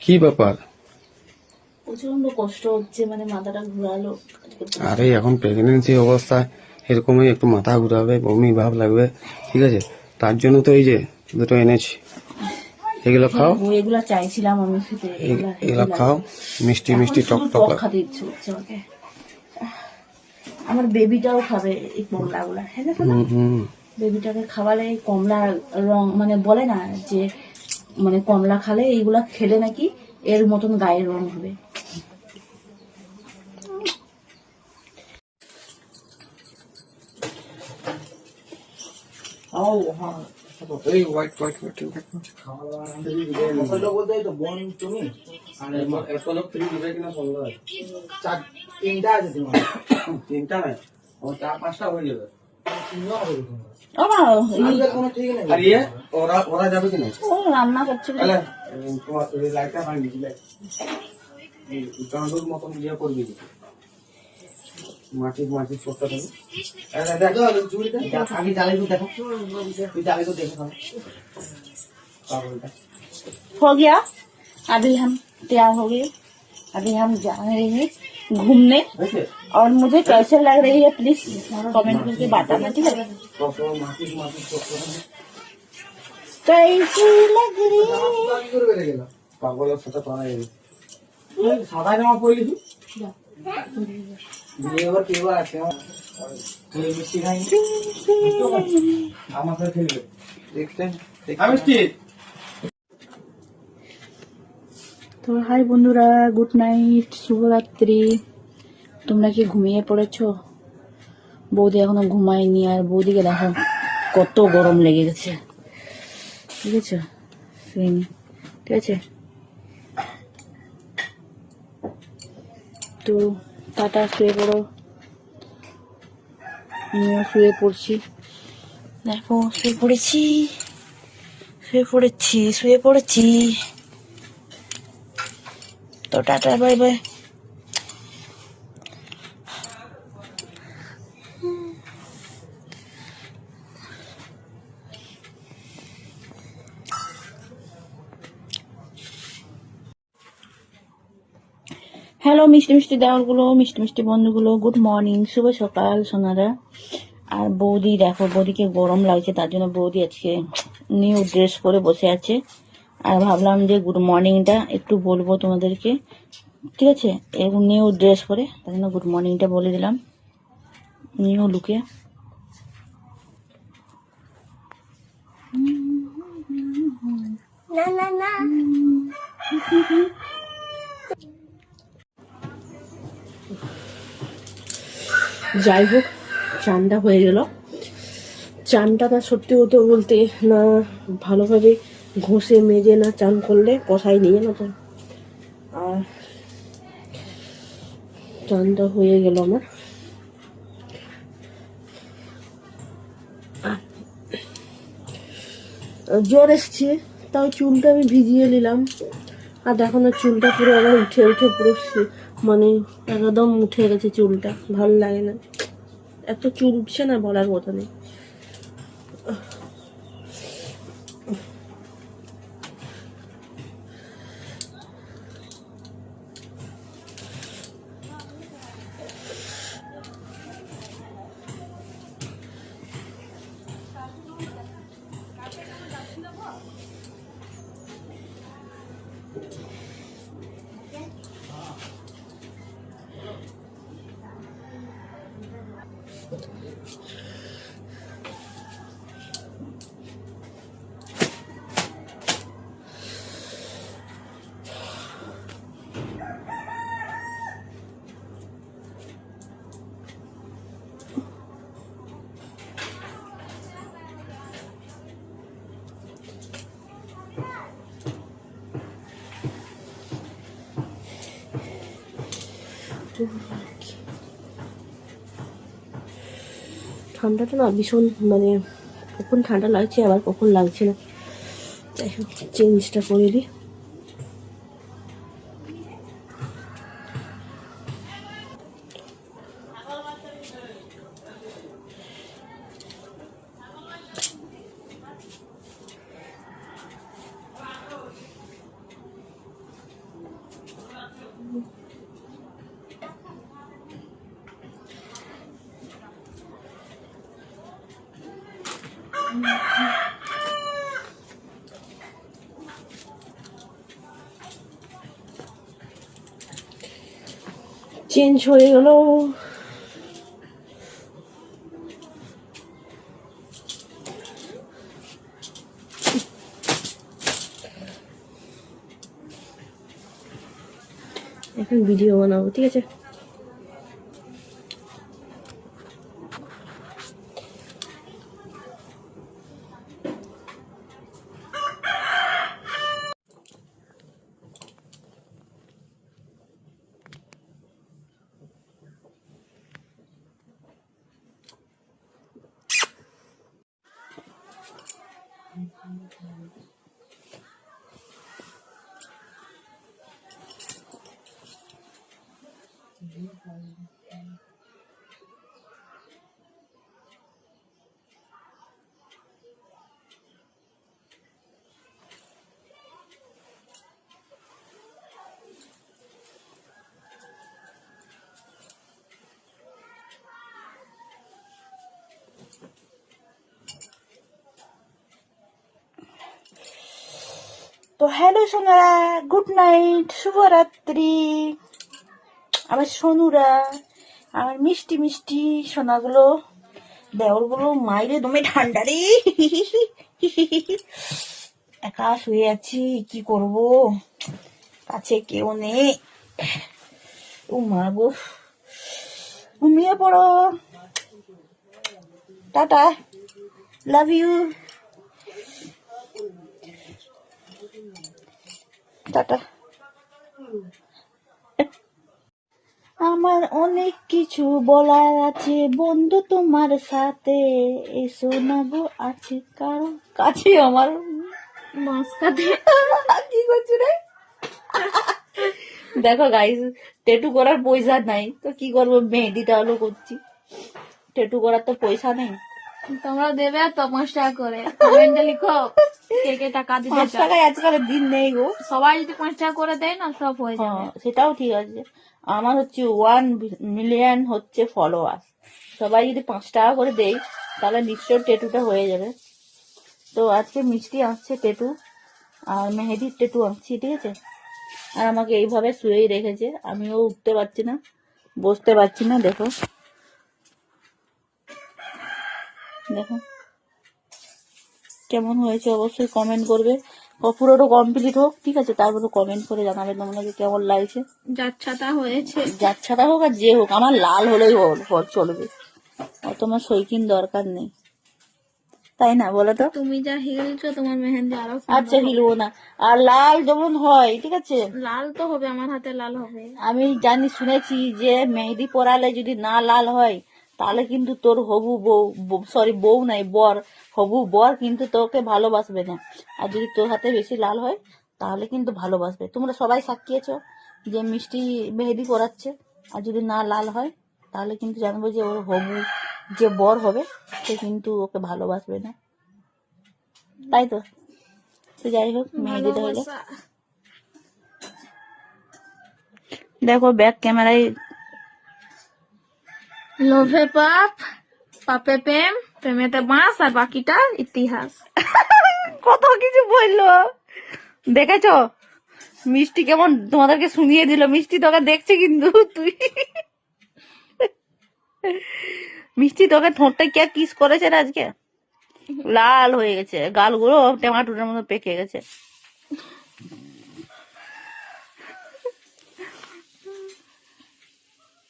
কি ব্যাপার? প্রচন্ড কষ্ট হচ্ছে, মানে মাথাটা ঘুরালো। আরে এখন প্রেগনেন্সি অবস্থায় এরকমই একটু মাথা ঘুরাবে, বমি ভাব লাগবে, ঠিক আছে? তার জন্য তো এই যে দুটো এনেছি, এগুলো খাও। এগুলা চাইছিলাম আমি খেতে, এগুলো খাও, মিষ্টি মিষ্টি টক টক লাগে। খাতে ইচ্ছে হচ্ছে আমাকে। আমার বেবিটাও খাবে এই কমলাগুলা, হ্যাঁ না? বেবিটাকে খাওয়ালে এই কমলা রং, মানে বলে না যে মানে কমলা খালে এইগুলা খেলে নাকি এর মতন গায়ের রং হবে। এই হোয়াইট হোয়াইট হোয়াইট তিনটা নাই, ও 4-5টা হয়ে যাবে। আর ইয়ে ওরা যাবে কিনা? ও রান্না করছে, তোমার লাইটটা ভাঙি দিলে গাঁদুর মতন ইয়ে করবি, মাটির মাটির ছোট্ট থাকবে। আগে জ্বালাই তো দেখো, তুই জ্বালাই তো দেখে খাও पागलটা। हो गया। अभी हम तैयार हो गए, अभी हम जा रहे हैं घूमने। और मुझे कैसे लग रही है प्लीज कमेंट करके बताना, ठीक है? कैसी लग रही है पागलेর সাথে পারা যাবে। সাদা জামা পরে গেছি, বিয়ে এবার কেউ আছে মিষ্টি খাই আমার সাথে খেলবে, দেখছেন? তো হাই বন্ধুরা, গুড নাইট, শুভরাত্রি। তোমরা কি ঘুমিয়ে পড়েছো? বৌদি এখনো ঘুমায়নি, আর বৌদিকে দেখো কত গরম লেগে গেছে, ঠিক আছে? ঠিক আছে, তো টাটা, শুয়ে পড়ো। আমিও শুয়ে পড়ছি, দেখো শুয়ে পড়েছি, শুয়ে পড়েছি। তো টাটা, বাই বাই। হ্যালো মিষ্টি মিষ্টি দেওয়ালগুলো, মিষ্টি মিষ্টি বন্ধুগুলো, গুড মর্নিং, শুভ সকাল সোনারা। আর বৌদি দেখো, বৌদিকে গরম লাগছে, তার জন্য বৌদি আজকে নিউ ড্রেস পরে বসে আছে। আর ভাবলাম যে গুড মর্নিংটা একটু বলবো তোমাদেরকে, ঠিক আছে? এরকম নিউ ড্রেস পরে, তার জন্য গুড মর্নিংটা বলে দিলাম নিউ লুকে। যাই হোক, চানটা হয়ে গেল। চানটা না সত্যি হতে বলতে না, ভালোভাবে ঘষে মেজে না চান করলে কষাই নিয়ে না তো। আর চানটা হয়ে গেল আমার। জ্বর এসছে, তাও চুলটা আমি ভিজিয়ে নিলাম। আর দেখো না, চুলটা পুরো আবার উঠে উঠে পুরো মানে একদম উঠে গেছে চুলটা, ভালো লাগে না, এত চুল উঠছে না বলার মতো নেই। ঠান্ডাটা না ভীষণ, মানে কখন ঠান্ডা লাগছে আবার কখন লাগছে না। যাই হোক, চেঞ্জটা করে দিই। চেঞ্জ হয়ে গেল। এখন ভিডিও বানাবো, ঠিক আছে? তো হ্যালো সোনারা, গুড নাইট, শুভরাত্রি। আমার সোনুরা, আমার মিষ্টি মিষ্টি সোনাগুলো, দেওরগুলো, মাইরে দমে ঠান্ডা রে। একা শুয়ে আছি, কি করব, কাছে কেউ নেই। ও মা গো, ঘুমিয়ে পড়ো। Ta-ta, love you, ta-ta. আমার অনেক কিছু বলার আছে বন্ধু তোমার সাথে, এসো না গো আছে কারো কাছে আমার মাঝখানে। কি করছো রে? দেখো গাইস, ট্যাটু করার পয়সা নাই তো কি করবো, মেহেদিটা হলো করছি। ট্যাটু করার তো পয়সা নেই। তোমরা দেবে তো 5 টাকা করে, কমেন্টে লিখো কে কে টাকা দিতে 5 চাও। টাকায় আজকালের দিন নেই গো। সবাই যদি 5 টাকা করে দেয় না, সব হয়ে যাবে। হ্যাঁ, সেটাও ঠিক আছে। আমার হচ্ছে 1 মিলিয়ন হচ্ছে ফলোয়ার, সবাই যদি 5 টাকা করে দেয় তাহলে নিশ্চয় ট্যাটুটা হয়ে যাবে। তো আজকে মিষ্টি আঁকছে ট্যাটু, আর মেহেদির ট্যাটু আঁকছি, ঠিক আছে? আর আমাকে এইভাবে শুয়েই রেখেছে, আমিও উঠতে পারছি না, বসতে পারছি না। দেখো দেখো কেমন হয়েছে, অবশ্যই কমেন্ট করবে। পুরোটা কমপ্লিট হোক, ঠিক আছে? তারপরে কমেন্ট করে জানাবে তোমাকে কেমন লাগছে। যাচ্ছাতা হয়েছে। যাচ্ছাটা হোক আর যে হোক, আমার লাল হলেই চলবে, অত আমার সৈকিন দরকার নেই, তাই না বলো তো? তুমি যা হিলছো, তোমার মেহেন্দি আরো আচ্ছা, হিলবো না। আর লাল যেমন হয়, ঠিক আছে? লাল তো হবে, আমার হাতে লাল হবে। আমি জানি, শুনেছি যে মেহেদি পরালে যদি না লাল হয় তাহলে কিন্তু তোর হবু বউ, সরি বউ নাই, বর, হবু বর কিন্তু তোকে ভালোবাসবে না। আর যদি তোর হাতে বেশি লাল হয় তাহলে কিন্তু ভালোবাসবে। তোমরা সবাই সাক্ষীয়েছো যে মিষ্টি মেহেদি পরাচ্ছে, আর যদি না লাল হয় তাহলে কিন্তু জানবো যে ওর হবু যে বর হবে সে কিন্তু ওকে ভালোবাসবে না, তাই তো? তো যাই হোক, মেহেদিটা হলো। ভালোবাসা। দেখো ব্যাক ক্যামেরায় লোভে পাপ, পাপে প্রেম, প্রেমেতে বাঁশ, আর বাকিটা ইতিহাস। কত কিছু বললো, দেখেছো? মিষ্টি কেমন তোমাদেরকে শুনিয়ে দিল। মিষ্টি তোকে দেখছে কিন্তু, তুই মিষ্টি তোকে ঠোঁটটা কে কিস করেছে রে আজকে, লাল হয়ে গেছে, গালগুলো টমেটোর মতো পেকে গেছে।